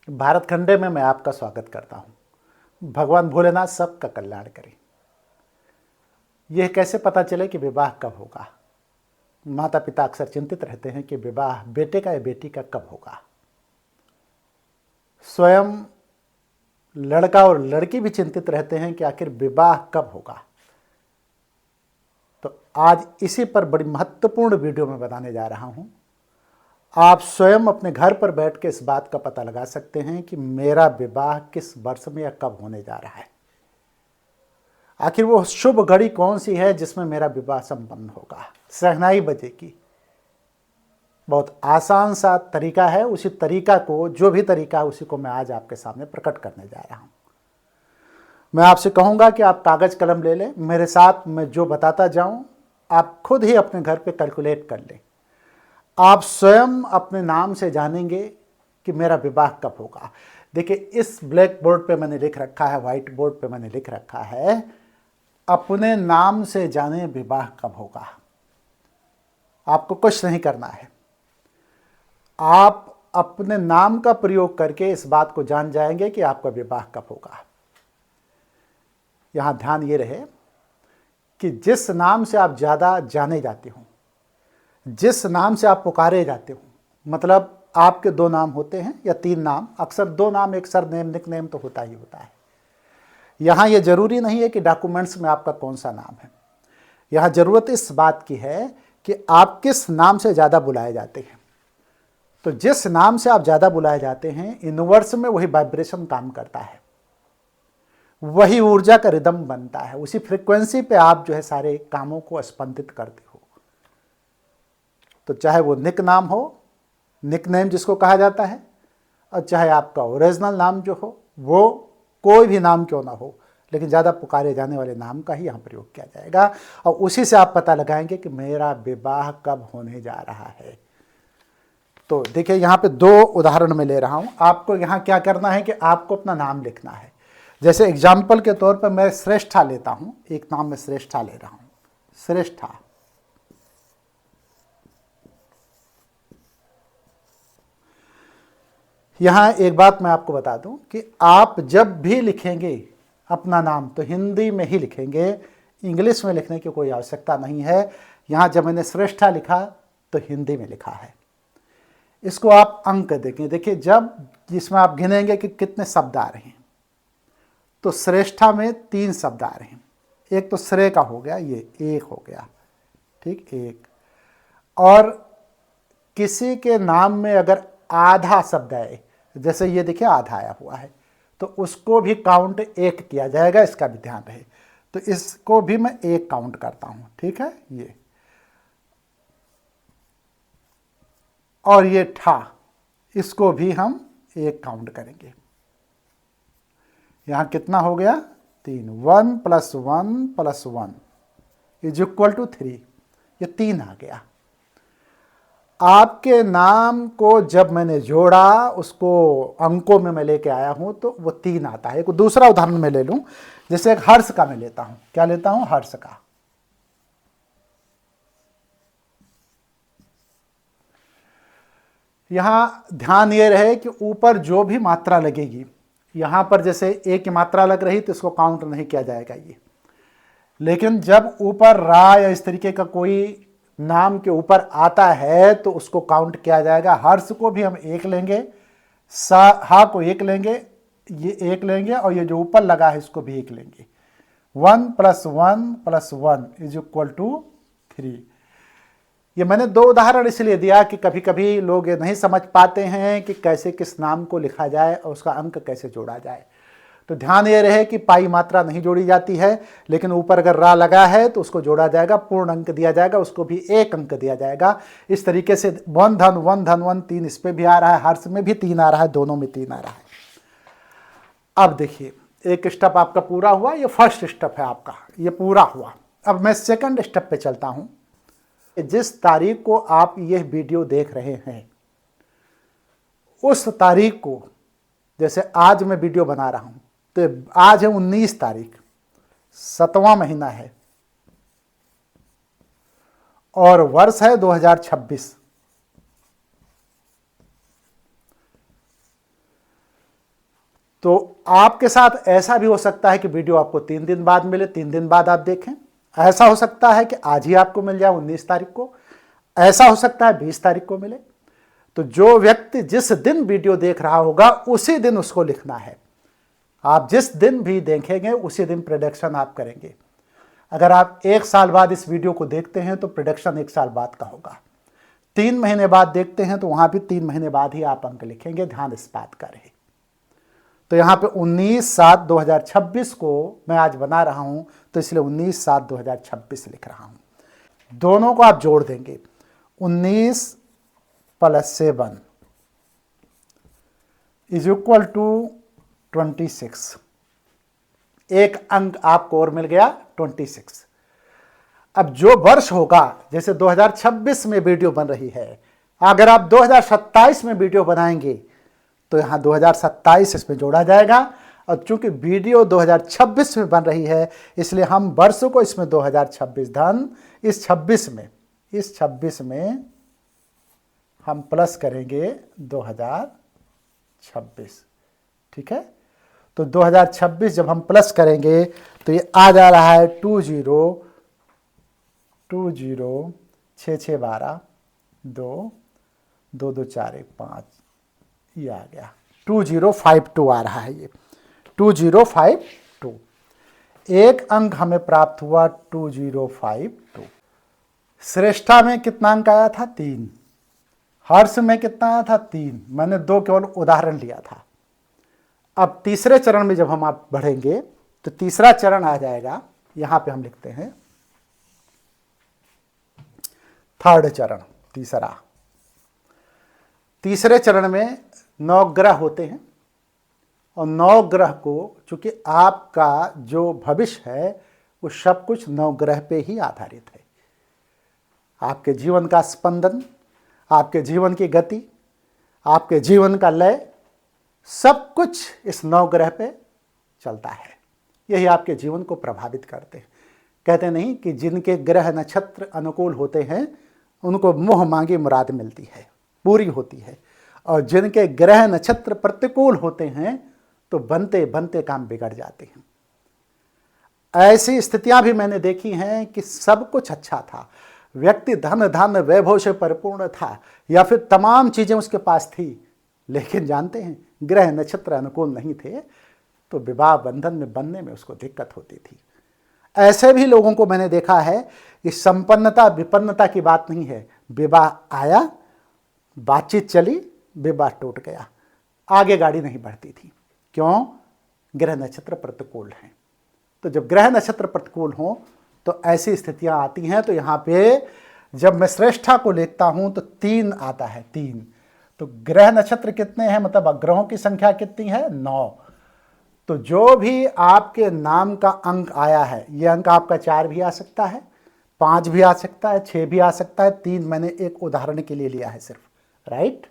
भारत खंडे में मैं आपका स्वागत करता हूँ। भगवान भोलेनाथ सबका कल्याण करें। यह कैसे पता चले कि विवाह कब होगा? माता पिता अक्सर चिंतित रहते हैं कि विवाह बेटे का या बेटी का कब होगा। स्वयं लड़का और लड़की भी चिंतित रहते हैं कि आखिर विवाह कब होगा। तो आज इसी पर बड़ी महत्वपूर्ण वीडियो में बताने जा रहा हूँ। आप स्वयं अपने घर पर बैठ के इस बात का पता लगा सकते हैं कि मेरा विवाह किस वर्ष में या कब होने जा रहा है। आखिर वो शुभ घड़ी कौन सी है जिसमें मेरा विवाह संपन्न होगा, शहनाई बजेगी। बहुत आसान सा तरीका है। उसी तरीका को, जो भी तरीका है, उसी को मैं आज आपके सामने प्रकट करने जा रहा हूँ। मैं आपसे कहूँगा कि आप कागज़ कलम ले लें, मेरे साथ मैं जो बताता जाऊँ आप खुद ही अपने घर पे कैलकुलेट कर लें। आप स्वयं अपने नाम से जानेंगे कि मेरा विवाह कब होगा। देखिए, इस ब्लैक बोर्ड पे मैंने लिख रखा है, व्हाइट बोर्ड पे मैंने लिख रखा है, अपने नाम से जाने विवाह कब होगा। आपको कुछ नहीं करना है, आप अपने नाम का प्रयोग करके इस बात को जान जाएंगे कि आपका विवाह कब होगा। यहां ध्यान ये रहे कि जिस नाम से आप ज़्यादा जाने जाते हो, जिस नाम से आप पुकारे जाते हो, मतलब आपके दो नाम होते हैं या तीन नाम, अक्सर दो नाम एक सरनेम निकनेम तो होता ही होता है। यहाँ ये जरूरी नहीं है कि डॉक्यूमेंट्स में आपका कौन सा नाम है। यहाँ ज़रूरत इस बात की है कि आप किस नाम से ज़्यादा बुलाए जाते हैं। तो जिस नाम से आप ज़्यादा बुलाए जाते हैं, यूनिवर्स में वही वाइब्रेशन काम करता है, वही ऊर्जा का रिदम बनता है, उसी फ्रिक्वेंसी पे आप जो है सारे कामों को स्पंदित करते हो। तो चाहे वो निक नाम हो, निक नेम जिसको कहा जाता है, और चाहे आपका ओरिजिनल नाम जो हो, वो कोई भी नाम क्यों ना हो, लेकिन ज़्यादा पुकारे जाने वाले नाम का ही यहाँ प्रयोग किया जाएगा। और उसी से आप पता लगाएंगे कि मेरा विवाह कब होने जा रहा है। तो देखिए, यहाँ पे दो उदाहरण मैं ले रहा हूँ। आपको यहाँ क्या करना है कि आपको अपना नाम लिखना है। जैसे एग्जाम्पल के तौर पर मैं श्रेष्ठा लेता हूँ, एक नाम में श्रेष्ठा ले रहा हूँ, श्रेष्ठा। यहाँ एक बात मैं आपको बता दूं कि आप जब भी लिखेंगे अपना नाम तो हिंदी में ही लिखेंगे, इंग्लिश में लिखने की कोई आवश्यकता नहीं है। यहाँ जब मैंने श्रेष्ठा लिखा तो हिंदी में लिखा है। इसको आप अंक देखें। देखिए, जब जिसमें आप गिनेंगे कि कितने शब्द आ रहे हैं, तो श्रेष्ठा में 3 शब्द आ रहे हैं। एक तो श्रेय का हो गया, ये एक हो गया, ठीक, एक। और किसी के नाम में अगर आधा शब्द आए, जैसे ये देखिए आधा आया हुआ है, तो उसको भी काउंट एक किया जाएगा, इसका भी ध्यान रहे। तो इसको भी मैं एक काउंट करता हूं, ठीक है, ये। और ये ठा, इसको भी हम एक काउंट करेंगे। यहां कितना हो गया? 3। 1 + 1 + 1 = 3। ये 3 आ गया। आपके नाम को जब मैंने जोड़ा, उसको अंकों में मैं लेके आया हूं, तो वो 3 आता है। एक दूसरा उदाहरण मैं ले लूं, जैसे एक हर्ष का मैं लेता हूं। क्या लेता हूं? हर्ष का। यहां ध्यान ये रहे कि ऊपर जो भी मात्रा लगेगी, यहां पर जैसे ए की मात्रा लग रही तो इसको काउंट नहीं किया जाएगा ये। लेकिन जब ऊपर रा या इस तरीके का कोई नाम के ऊपर आता है तो उसको काउंट किया जाएगा। हर्ष को भी हम एक लेंगे, हा को एक लेंगे, ये एक लेंगे, और ये जो ऊपर लगा है इसको भी एक लेंगे। 1 + 1 + 1 = 3। ये मैंने 2 उदाहरण इसलिए दिया कि कभी कभी लोग ये नहीं समझ पाते हैं कि कैसे किस नाम को लिखा जाए और उसका अंक कैसे जोड़ा जाए। तो ध्यान ये रहे कि पाई मात्रा नहीं जोड़ी जाती है, लेकिन ऊपर अगर रा लगा है तो उसको जोड़ा जाएगा, पूर्ण अंक दिया जाएगा, उसको भी एक अंक दिया जाएगा। इस तरीके से 1 धन 1 धन 1 3 इस पे भी आ रहा है, हर्ष में भी 3 आ रहा है, दोनों में 3 आ रहा है। अब देखिए, एक स्टेप आपका पूरा हुआ, ये फर्स्ट स्टेप है आपका, ये पूरा हुआ। अब मैं सेकंड स्टेप पे चलता हूं। जिस तारीख को आप यह वीडियो देख रहे हैं, उस तारीख को, जैसे आज मैं वीडियो बना रहा हूं, तो आज है 19 तारीख, 7वां महीना है, और वर्ष है 2026। तो आपके साथ ऐसा भी हो सकता है कि वीडियो आपको 3 दिन बाद मिले, 3 दिन बाद आप देखें। ऐसा हो सकता है कि आज ही आपको मिल जाए 19 तारीख को, ऐसा हो सकता है 20 तारीख को मिले। तो जो व्यक्ति जिस दिन वीडियो देख रहा होगा उसी दिन उसको लिखना है। आप जिस दिन भी देखेंगे उसी दिन प्रेडिक्शन आप करेंगे। अगर आप 1 साल बाद इस वीडियो को देखते हैं तो प्रेडिक्शन 1 साल बाद का होगा। 3 महीने बाद देखते हैं तो वहां भी 3 महीने बाद ही आप अंक लिखेंगे, ध्यान इस बात का रहे। तो यहाँ पे 19/7/2026 को मैं आज बना रहा हूं, तो इसलिए 19/7/2026 लिख रहा हूं। दोनों को आप जोड़ देंगे, 19 + 7 = 26। एक अंक आपको और मिल गया 26। अब जो वर्ष होगा, जैसे 2026 में वीडियो बन रही है, अगर आप 2027 में वीडियो बनाएंगे तो यहां 2027 इसमें जोड़ा जाएगा। और चूंकि वीडियो 2026 में बन रही है इसलिए हम वर्ष को इसमें 2026 धन इस 26 में हम प्लस करेंगे 2026। ठीक है, तो 2026 जब हम प्लस करेंगे तो ये आ जा रहा है 20 6 6 12 2 2 2 4 1 5, ये आ गया 2052 आ रहा है। ये 2052 एक अंक हमें प्राप्त हुआ 2052। श्रेष्ठा में कितना अंक आया था? 3। हर्ष में कितना आया था? 3। मैंने 2 केवल उदाहरण लिया था। अब तीसरे चरण में जब हम आप बढ़ेंगे तो तीसरा चरण आ जाएगा, यहां पे हम लिखते हैं 3rd चरण। तीसरे चरण में 9 ग्रह होते हैं और 9 ग्रह को, चूंकि आपका जो भविष्य है वो सब कुछ 9 ग्रह पे ही आधारित है। आपके जीवन का स्पंदन, आपके जीवन की गति, आपके जीवन का लय, सब कुछ इस 9 ग्रह पे चलता है। यही आपके जीवन को प्रभावित करते हैं। कहते नहीं कि जिनके ग्रह नक्षत्र अनुकूल होते हैं उनको मुँह मांगी मुराद मिलती है, पूरी होती है, और जिनके ग्रह नक्षत्र प्रतिकूल होते हैं तो बनते बनते काम बिगड़ जाते हैं। ऐसी स्थितियां भी मैंने देखी हैं कि सब कुछ अच्छा था, व्यक्ति धन धान्य वैभव से परिपूर्ण था, या फिर तमाम चीजें उसके पास थी, लेकिन जानते हैं ग्रह नक्षत्र अनुकूल नहीं थे तो विवाह बंधन में बनने में उसको दिक्कत होती थी। ऐसे भी लोगों को मैंने देखा है कि संपन्नता विपन्नता की बात नहीं है, विवाह आया, बातचीत चली, विवाह टूट गया, आगे गाड़ी नहीं बढ़ती थी। क्यों? ग्रह नक्षत्र प्रतिकूल हैं। तो जब ग्रह नक्षत्र प्रतिकूल हों तो ऐसी स्थितियां आती हैं। तो यहाँ पे जब मैं श्रेष्ठा को लेता हूं तो 3 आता है, 3। तो ग्रह नक्षत्र कितने हैं, मतलब ग्रहों की संख्या कितनी है? 9। तो जो भी आपके नाम का अंक आया है, ये अंक आपका 4 भी आ सकता है, 5 भी आ सकता है, 6 भी आ सकता है, 3 मैंने एक उदाहरण के लिए लिया है सिर्फ, राइट।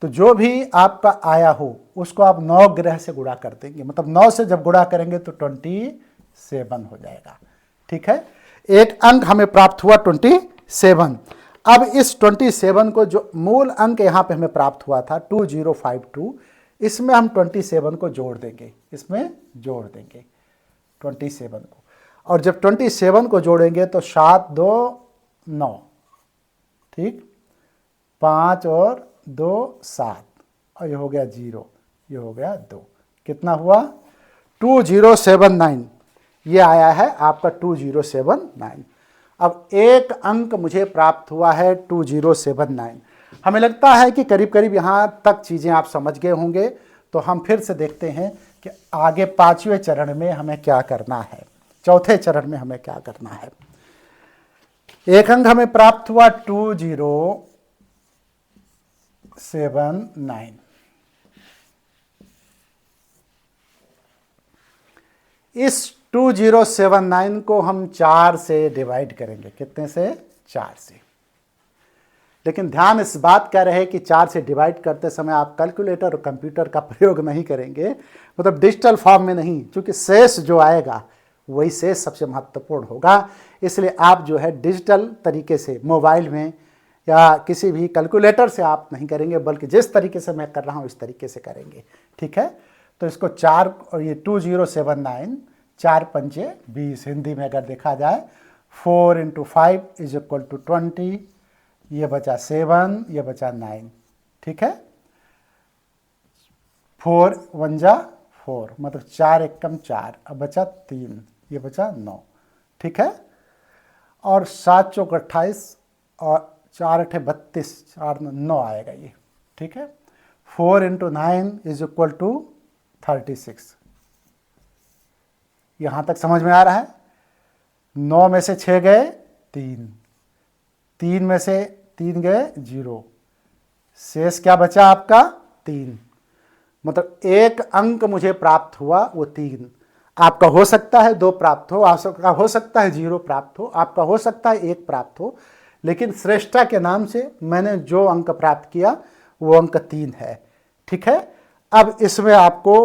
तो जो भी आपका आया हो उसको आप 9 ग्रह से गुणा कर देंगे, मतलब 9 से जब गुणा करेंगे तो 27 हो जाएगा। ठीक है, एक अंक हमें प्राप्त हुआ 27। अब इस 27 को, जो मूल अंक यहां पे हमें प्राप्त हुआ था 2052, इसमें हम 27 को जोड़ देंगे, इसमें जोड़ देंगे 27 को। और जब 27 को जोड़ेंगे तो 7 2 9, ठीक, 5 और 2 7, और ये हो गया 0, ये हो गया 2। कितना हुआ? 2079। ये आया है आपका 2079। अब एक अंक मुझे प्राप्त हुआ है 2079। हमें लगता है कि करीब करीब यहाँ तक चीज़ें आप समझ गए होंगे। तो हम फिर से देखते हैं कि आगे 5वें चरण में हमें क्या करना है, 4थे चरण में हमें क्या करना है। एक अंक हमें प्राप्त हुआ 2079। इस 2079 को हम 4 से डिवाइड करेंगे। कितने से? 4 से। लेकिन ध्यान इस बात का रहे कि 4 से डिवाइड करते समय आप कैलकुलेटर और कंप्यूटर का प्रयोग नहीं करेंगे, मतलब डिजिटल फॉर्म में नहीं, क्योंकि शेष जो आएगा वही शेष सबसे महत्वपूर्ण होगा। इसलिए आप जो है डिजिटल तरीके से मोबाइल में या किसी भी कैलकुलेटर से आप नहीं करेंगे, बल्कि जिस तरीके से मैं कर रहा हूँ इस तरीके से करेंगे। ठीक है, तो इसको 4 और ये 2079, 4 पंचे 20, हिंदी में अगर देखा जाए 4 × 5 = 20, ये बचा 7, ये बचा 9, ठीक है। 4 1 जा 4, मतलब 4 एकम 4, अब बचा 3, ये बचा 9, ठीक है। और 7 चौक 28 और 4 8 32, 4 9 आएगा ये, ठीक है। 4 × 9 = 36। यहां तक समझ में आ रहा है। 9 में से 6 गए 3, 3 में से 3 गए 0, शेष क्या बचा आपका 3, मतलब एक अंक मुझे प्राप्त हुआ वो 3। आपका हो सकता है 2 प्राप्त हो, आपका हो सकता है 0 प्राप्त हो, आपका हो सकता है 1 प्राप्त हो, लेकिन श्रेष्ठता के नाम से मैंने जो अंक प्राप्त किया वो अंक 3 है, ठीक है। अब इसमें आपको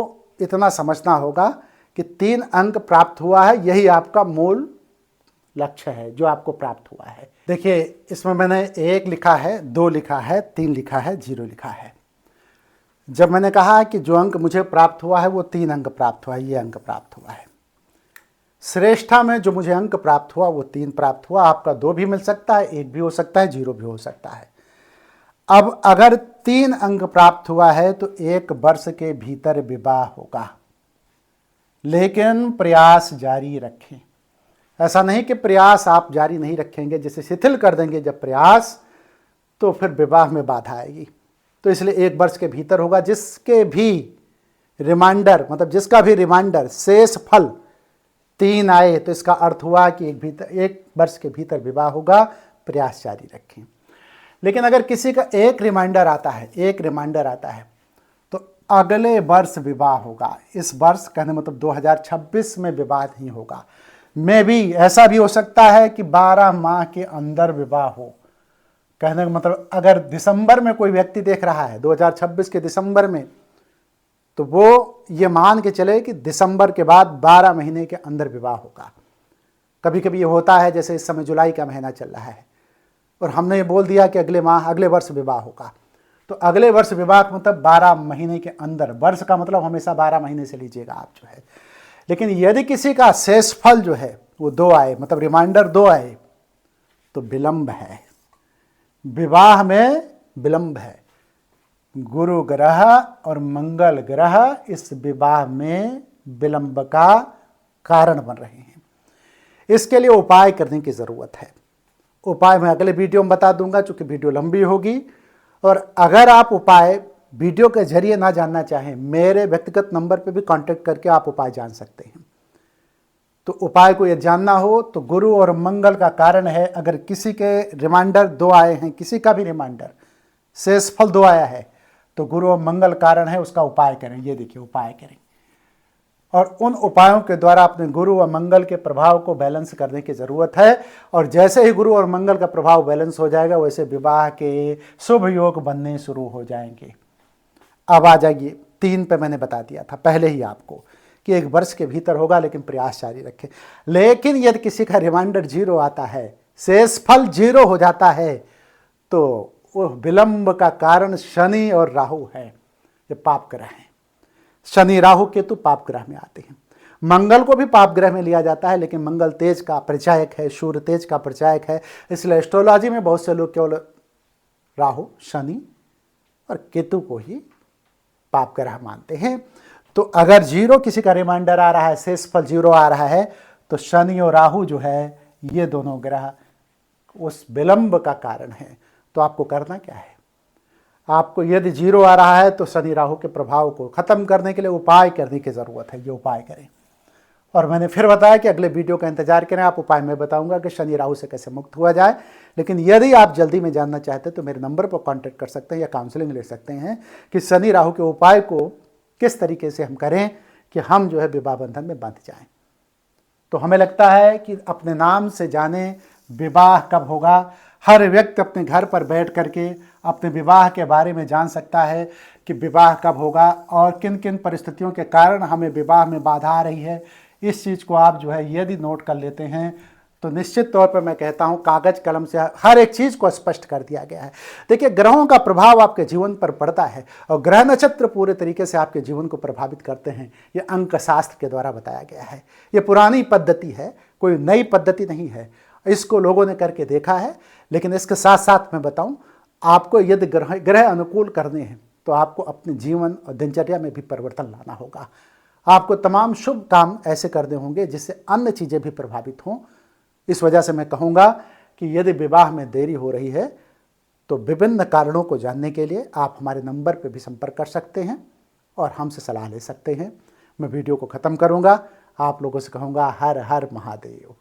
इतना समझना होगा कि 3 अंक प्राप्त हुआ है, यही आपका मूल लक्ष्य है जो आपको प्राप्त हुआ है। देखिए इसमें मैंने 1 लिखा है, 2 लिखा है, 3 लिखा है, 0 लिखा है। जब मैंने कहा कि जो अंक मुझे प्राप्त हुआ है वो 3 अंक प्राप्त हुआ है, ये अंक प्राप्त हुआ है। श्रेष्ठा में जो मुझे अंक प्राप्त हुआ वो 3 प्राप्त हुआ। आपका 2 भी मिल सकता है, 1 भी हो सकता है, 0 भी हो सकता है। अब अगर 3 अंक प्राप्त हुआ है तो 1 वर्ष के भीतर विवाह होगा, लेकिन प्रयास जारी रखें। ऐसा नहीं कि प्रयास आप जारी नहीं रखेंगे, जैसे शिथिल कर देंगे जब प्रयास, तो फिर विवाह में बाधा आएगी। तो इसलिए 1 वर्ष के भीतर होगा। जिसके भी रिमाइंडर, मतलब जिसका भी रिमाइंडर शेष फल 3 आए तो इसका अर्थ हुआ कि 1 वर्ष के भीतर विवाह होगा, प्रयास जारी रखें। लेकिन अगर किसी का 1 रिमाइंडर आता है, 1 रिमाइंडर आता है, तो अगले वर्ष विवाह होगा। इस वर्ष कहने मतलब 2026 में विवाह नहीं होगा। में भी ऐसा भी हो सकता है कि 12 माह के अंदर विवाह हो। कहने का मतलब अगर दिसंबर में कोई व्यक्ति देख रहा है 2026 के दिसंबर में, तो वो ये मान के चले कि दिसंबर के बाद 12 महीने के अंदर विवाह होगा। कभी कभी ये होता है, जैसे इस समय जुलाई का महीना चल रहा है और हमने ये बोल दिया कि अगले माह, अगले वर्ष विवाह होगा, तो अगले वर्ष विवाह का मतलब 12 महीने के अंदर। वर्ष का मतलब हमेशा 12 महीने से लीजिएगा आप जो है। लेकिन यदि किसी का शेष फल जो है वो 2 आए, मतलब रिमाइंडर 2 आए, तो विलंब है, विवाह में विलंब है। गुरु ग्रह और मंगल ग्रह इस विवाह में विलंब का कारण बन रहे हैं। इसके लिए उपाय करने की जरूरत है। उपाय मैं अगले वीडियो में बता दूंगा, चूंकि वीडियो लंबी होगी। और अगर आप उपाय वीडियो के जरिए ना जानना चाहें, मेरे व्यक्तिगत नंबर पे भी कांटेक्ट करके आप उपाय जान सकते हैं। तो उपाय को यह जानना हो तो गुरु और मंगल का कारण है। अगर किसी के रिमाइंडर 2 आए हैं, किसी का भी रिमाइंडर शेष फल 2 आया है, तो गुरु और मंगल कारण है, उसका उपाय करें। ये देखिए उपाय करें, और उन उपायों के द्वारा अपने गुरु और मंगल के प्रभाव को बैलेंस करने की जरूरत है। और जैसे ही गुरु और मंगल का प्रभाव बैलेंस हो जाएगा, वैसे विवाह के शुभ योग बनने शुरू हो जाएंगे। अब आ जाइए 3 पे मैंने बता दिया था पहले ही आपको कि 1 वर्ष के भीतर होगा, लेकिन प्रयास जारी रखें। लेकिन यदि किसी का रिमाइंडर 0 आता है, शेष फल 0 हो जाता है, तो वो विलंब का कारण शनि और राहु है। ये पाप ग्रह हैं। शनि राहु केतु पाप ग्रह में आते हैं। मंगल को भी पाप ग्रह में लिया जाता है, लेकिन मंगल तेज का परिचायक है, सूर्य तेज का परिचायक है। इसलिए एस्ट्रोलॉजी में बहुत से लोग केवल राहु, शनि और केतु को ही पाप ग्रह मानते हैं। तो अगर 0 किसी का रिमाइंडर आ रहा है, शेष फल 0 आ रहा है, तो शनि और राहु जो है, ये दोनों ग्रह उस विलंब का कारण है। तो आपको करना क्या है? आपको यदि 0 आ रहा है तो शनि राहु के प्रभाव को खत्म करने के लिए उपाय करने की जरूरत है। ये उपाय करें। और मैंने फिर बताया कि अगले वीडियो का इंतजार करें, आप उपाय मैं बताऊंगा कि शनि राहु से कैसे मुक्त हुआ जाए। लेकिन यदि आप जल्दी में जानना चाहते हैं तो मेरे नंबर पर कांटेक्ट कर सकते हैं या काउंसलिंग ले सकते हैं कि शनि राहु के उपाय को किस तरीके से हम करें कि हम जो है विवाह बंधन में बंध जाएं। तो हमें लगता है कि अपने नाम से जाने विवाह कब होगा। हर व्यक्ति अपने घर पर बैठ करके अपने विवाह के बारे में जान सकता है कि विवाह कब होगा और किन किन परिस्थितियों के कारण हमें विवाह में बाधा आ रही है। इस चीज़ को आप जो है यदि नोट कर लेते हैं तो निश्चित तौर पर मैं कहता हूं कागज कलम से हर एक चीज को स्पष्ट कर दिया गया है। देखिए, ग्रहों का प्रभाव आपके जीवन पर पड़ता है और ग्रह नक्षत्र पूरे तरीके से आपके जीवन को प्रभावित करते हैं। ये अंक शास्त्र के द्वारा बताया गया है। ये पुरानी पद्धति है, कोई नई पद्धति नहीं है। इसको लोगों ने करके देखा है, लेकिन इसके साथ साथ मैं बताऊं, आपको यदि ग्रह अनुकूल करने हैं तो आपको अपने जीवन और दिनचर्या में भी परिवर्तन लाना होगा। आपको तमाम शुभ काम ऐसे करने होंगे जिससे अन्य चीजें भी प्रभावित हों। इस वजह से मैं कहूँगा कि यदि विवाह में देरी हो रही है तो विभिन्न कारणों को जानने के लिए आप हमारे नंबर पर भी संपर्क कर सकते हैं और हमसे सलाह ले सकते हैं। मैं वीडियो को ख़त्म करूँगा। आप लोगों से कहूँगा हर हर महादेव।